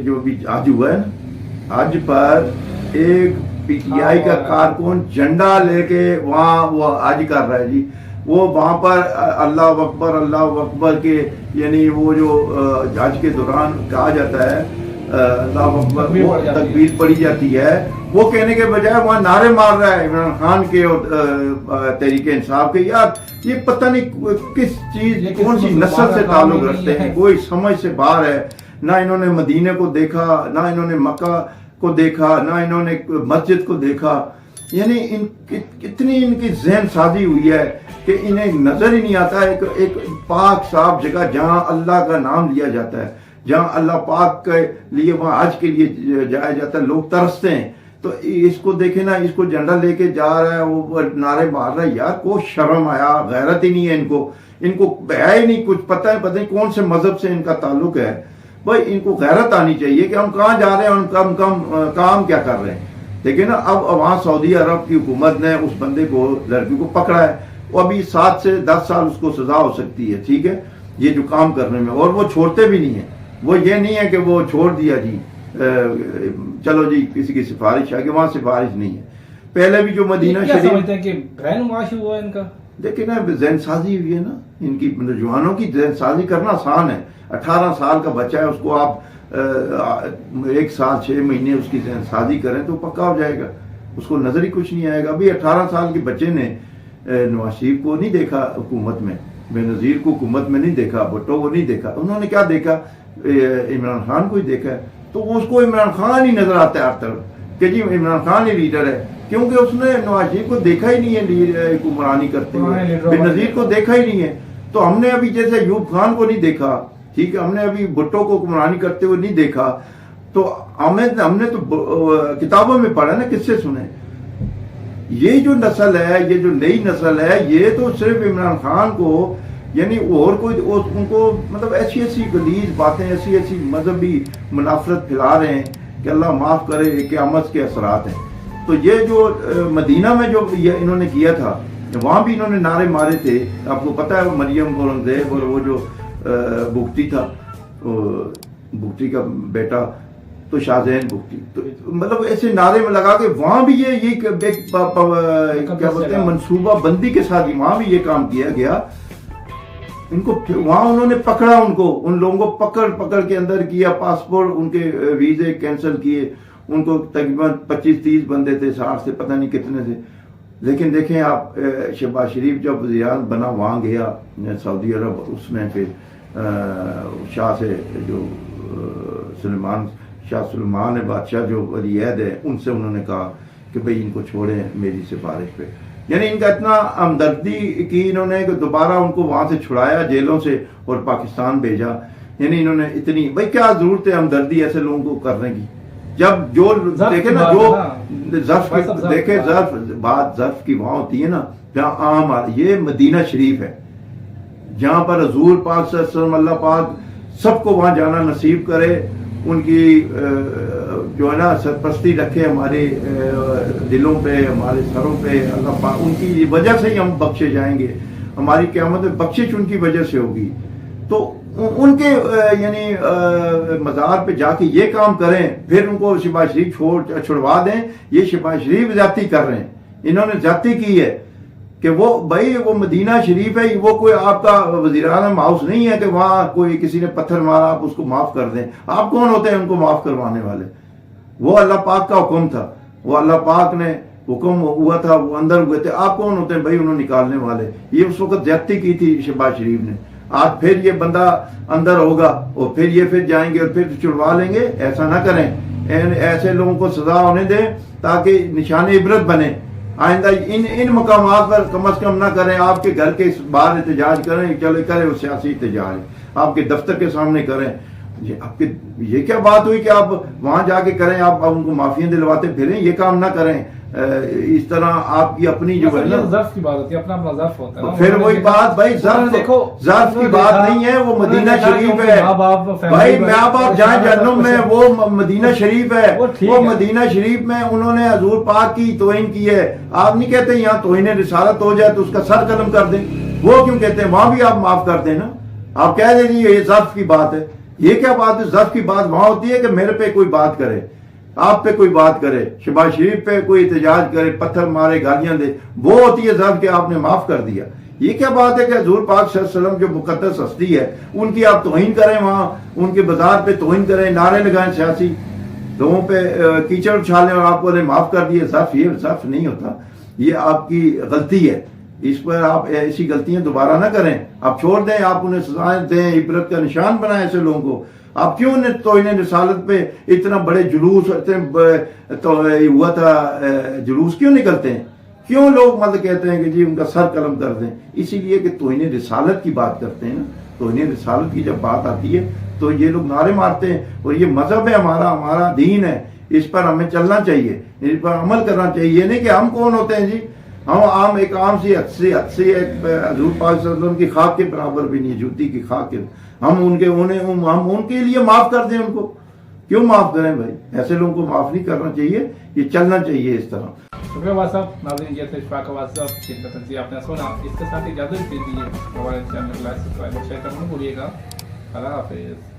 जो भी आज हुआ है ना, आज पर एक पीटीआई का कारकुन झंडा लेके वहाँ वो आज कर रहा है जी, वो वहाँ पर अल्लाह अकबर के यानी वो जो हज के दौरान कहा जाता है अल्लाह अकबर, वो तकबीर पढ़ी जाती है, वो कहने के बजाय वहाँ नारे मार रहा है इमरान खान के और तहरीक इंसाफ के। यार ये पता नहीं किस चीज कौन सी नस्ल से ताल्लुक रखते हैं, कोई समझ से बाहर है। ना इन्होंने मदीने को देखा, ना इन्होंने मक्का को देखा, ना इन्होंने मस्जिद को देखा। यानी इतनी इनकी जहन साजी हुई है कि इन्हें नजर ही नहीं आता एक पाक साफ जगह जहां अल्लाह का नाम लिया जाता है, जहां अल्लाह पाक के लिए वहां हज के लिए जाया जाता है, लोग तरसते हैं। तो इसको देखे ना, इसको झंडा लेके जा रहा है, वो नारे मार रहा है। यार को शर्म आया, गैरत ही नहीं है इनको है ही नहीं कुछ, पता नहीं कौन से मजहब से इनका ताल्लुक है। भाई इनको गैरत आनी चाहिए कि हम कहाँ जा रहे हैं और काम क्या कर रहे हैं। देखिए ना, अब वहाँ सऊदी अरब की हुकूमत ने उस बंदे को, लड़की को पकड़ा है, वो अभी 7 से 10 साल उसको सजा हो सकती है, ठीक है, ये जो काम करने में, और वो छोड़ते भी नहीं है। वो ये नहीं है कि वो छोड़ दिया जी, चलो जी किसी की सिफारिश आ गई, वहाँ सिफारिश नहीं है। पहले भी जो मदीना शरीफ समझते हैं कि ब्रेन वॉश हुआ इनका, देखिए ना जहन साजी हुई है ना इनकी, मतलब जवानों की जहन साजी करना आसान है। 18 साल का बच्चा है, उसको आप 1 साल 6 महीने उसकी जहन साजी करें तो पक्का हो जाएगा, उसको नजर ही कुछ नहीं आएगा। अभी 18 साल के बच्चे ने नवाज शरीफ को नहीं देखा हुकूमत में, बेनज़ीर को हुकूमत में नहीं देखा, भुट्टो को नहीं देखा, उन्होंने क्या देखा, इमरान खान को ही देखा है। तो उसको इमरान खान ही नजर आता है हर तरफ कि जी इमरान खान ही लीडर है, क्योंकि उसने नवाज शरीफ को देखा ही नहीं है हुक्मरानी करते हुए, बेनज़ीर को देखा ही नहीं है। तो हमने अभी जैसे यूब खान को नहीं देखा, ठीक है, हमने अभी भुट्टो को हुक्मरानी करते हुए नहीं देखा, तो हमने तो किताबों में पढ़ा ना, किससे सुने। ये जो नस्ल है, ये जो नई नस्ल है, ये तो सिर्फ इमरान खान को यानी और कोई उनको मतलब ऐसी ऐसी गलीज बातें, ऐसी ऐसी मजहबी मुनाफरत फैला रहे हैं कि अल्लाह माफ करे, क़यामत के असरात हैं। तो ये जो मदीना में जो ये इन्होंने किया था, वहाँ भी इन्होंने नारे मारे थे, आपको पता है, मरियम औरंगजेब और वो जो बुख्ती था, बुख्ती का बेटा तो शाहजहान बुख्ती, तो मतलब ऐसे नारे में लगा के वहाँ भी ये क्या बोलते हैं मनसूबा बंदी के साथ ही वहाँ भी ये काम किया गया। इनको वहां उन्होंने पकड़ा, उन लोगों को पकड़ के अंदर किया, पासपोर्ट उनके वीजे कैंसिल किए, उनको तकरीबन 25-30 बंदे थे, 60 से पता नहीं कितने थे। लेकिन देखें आप, शहबाज शरीफ जब वज़ीर बना वहां गया सऊदी अरब, उसमें फिर शाह से जो शाह सुलेमान बादशाह जो वलीअहद है, उनसे उन्होंने कहा कि भाई इनको छोड़ें मेरी सिफारिश पे। यानी इनका इतना हमदर्दी की इन्होंने दोबारा उनको वहां से छुड़ाया जेलों से और पाकिस्तान भेजा। यानी इन्होंने इतनी, भाई क्या जरूरत है हमदर्दी ऐसे लोगों को करने की, जब जो देखे ना, जो ज़र्फ देखे, ज़र्फ की वहां होती है ना, जहाँ आम, ये मदीना शरीफ है जहां पर हजूर पाक सल्लल्लाहु अल्लाह पाक सबको वहां जाना नसीब करे, उनकी जो है ना सरपरस्ती रखे हमारे दिलों पे, हमारे सरों पे। अल्लाह पाक उनकी वजह से ही हम बख्शे जाएंगे, हमारी क़यामत में बख्शिश उनकी वजह से होगी। तो उनके यानी मज़ार पे जाके ये काम करें, फिर उनको शहबाज शरीफ छुड़वा दें। ये शहबाज शरीफ ज्यादती कर रहे हैं, इन्होंने ज्यादती की है कि वो भाई वो मदीना शरीफ है, वो कोई आपका वज़ीर-ए-आज़म हाउस नहीं है कि वहां कोई किसी ने पत्थर मारा आप उसको माफ कर दें। आप कौन होते हैं उनको माफ करवाने वाले? वो अल्लाह पाक का हुक्म था, वो अल्लाह पाक ने हुक्म हुआ था, वो अंदर हुए थे। आप कौन होते हैं भाई उन्होंने निकालने वाले? ये उस वक्त ज्यादती की थी शहबाज शरीफ ने। आज फिर ये बंदा अंदर होगा और फिर जाएंगे और फिर छुड़वा लेंगे। ऐसा ना करें, ऐसे लोगों को सजा होने दें ताकि निशान इबरत बने। आइंदा इन मकामात पर कम अज कम ना करें। आपके घर के बाहर एहतजाज करें, चले करें वो सियासी एहतजाज, आपके दफ्तर के सामने करें। ये क्या बात हुई कि आप वहां जाके करें, आप उनको माफिया दिलवाते फिरें? ये काम ना करें। इस तरह आपकी अपनी जो है ना ज़र्फ की बात होती है, अपना अपना ज़र्फ होता है। फिर वही बात भाई, ज़र्फ की बात नहीं है, वो मदीना शरीफ है भाई। माँ बाप जहाँ जन्म में वो मदीना शरीफ है, वो मदीना शरीफ में उन्होंने हजूर पाक की तौहीन की है। आप नहीं कहते यहाँ तौहीन रिसालत हो जाए तो उसका सर कलम कर दें? वो क्यों कहते हैं? वहां भी आप माफ कर देना। आप कह दीजिए ये ज़र्फ की बात है। یہ کیا بات ہے؟ ضعف کی بات وہاں ہوتی ہے کہ میرے پہ کوئی بات کرے، آپ پہ کوئی بات کرے، شہباز شریف پہ کوئی احتجاج کرے، پتھر مارے، گالیاں دے، وہ ہوتی ہے ضعف کہ آپ نے معاف کر دیا۔ یہ کیا بات ہے کہ حضور پاک صلی اللہ علیہ وسلم جو مقدس ہستی ہے ان کی آپ توہین کریں، وہاں ان کے بازار پہ توہین کریں، نعرے لگائیں سیاسی، لوگوں پہ کیچڑ اچھالیں اور آپ نے معاف کر دیے۔ ضعف یہ ضعف نہیں ہوتا، یہ آپ کی غلطی ہے، اس پر آپ ایسی غلطیاں دوبارہ نہ کریں، آپ چھوڑ دیں، آپ انہیں سزائیں دیں، عبرت کا نشان بنائیں ایسے لوگوں کو۔ آپ کیوں نے توہین رسالت پہ اتنا بڑے جلوس، ہوا تھا جلوس کیوں نکلتے ہیں؟ کیوں لوگ مطلب کہتے ہیں کہ جی ان کا سر قلم کر دیں؟ اسی لیے کہ توہین رسالت کی بات کرتے ہیں نا، توہین رسالت کی جب بات آتی ہے تو یہ لوگ نعرے مارتے ہیں، اور یہ مذہب ہے ہمارا دین ہے، اس پر ہمیں چلنا چاہیے، اس پر عمل کرنا چاہیے۔ یہ نہیں کہ ہم کون ہوتے ہیں جی، ہم ایک عام سی حد سے ایک حضور پاک صلی اللہ علیہ وسلم کی خاک کے برابر بھی نہیں، جوتی کی خاک کے، ہم ان کے لیے معاف کر دیں، ان کو کیوں معاف کریں بھائی؟ ایسے لوگوں کو معاف نہیں کرنا چاہیے، یہ چلنا چاہیے اس طرح۔ شکریہ واصف۔ ناظرین یہ تھے اشفاق واصف جن کا تجزیہ آپ نے سنا، اس کے ساتھ اجازت دیجیے، ہمارے چینل کو لائک سبسکرائب اور شیئر کرنا نہ بھولیے گا۔ اللہ حافظ۔